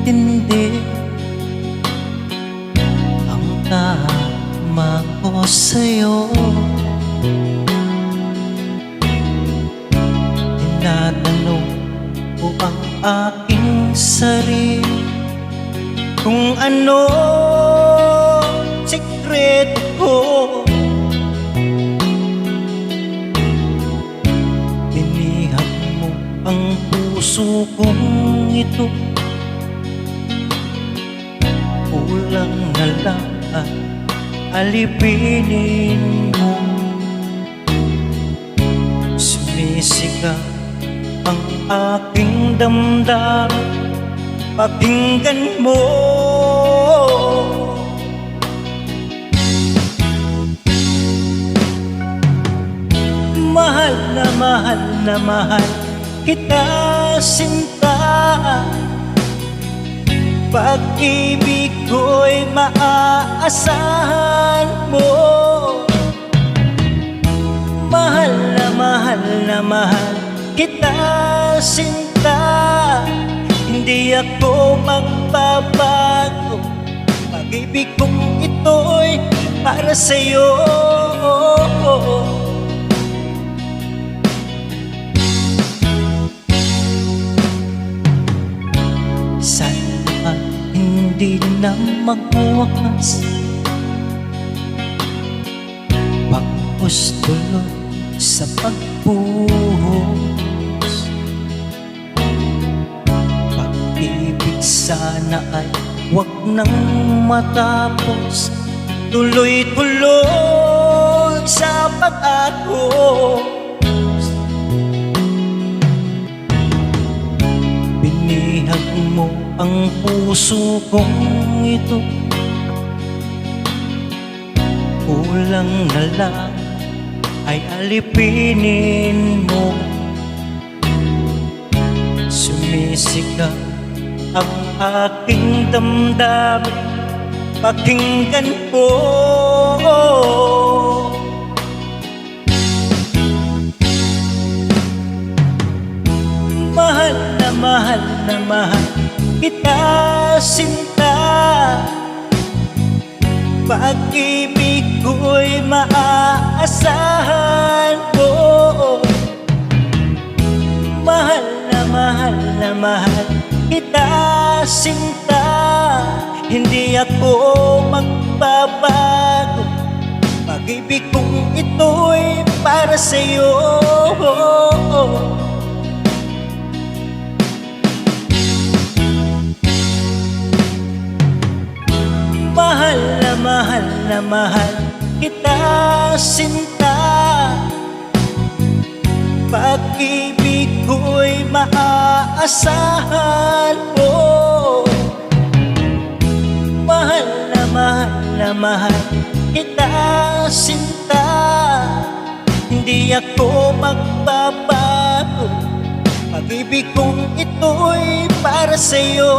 intindi ang tama ko sa'yo. Tinatanong ko ang aking sarili kung ano sikreto ko. Binihag mo ang puso kong ito, kulang na lang at alipinin mo. Sumisikap ang aking damdamin, pakinggan mo. Mahal na mahal na mahal kita, sinta. Pag-ibig ko'y maaasahan mo. Mahal na mahal na mahal kita, sinta. Hindi ako magbabago, pag-ibig kong ito'y para sa'yo. Sana hindi na magwakas, pagpus tuloy sa pagbuhos. Pag-ibig sana ay huwag nang matapos, tuloy-tuloy sa pag-agos. Binihag mo ang puso kong ito, kulang na lang ay alipinin mo. Sumisikap ang aking damdamin, pakinggan mo. Mahal na mahal na mahal kita, sinta. Pag-ibig ko'y maaasahan mo. Mahal na mahal na mahal kita, sinta. Hindi ako magbabago, pag-ibig kong ito'y para sa'yo. Mahal na mahal kita, sinta. Pag-ibig ko'y maaasahan mo. Mahal na mahal kita, sinta. Hindi ako magbabago, pag-ibig kong ito'y para sa'yo.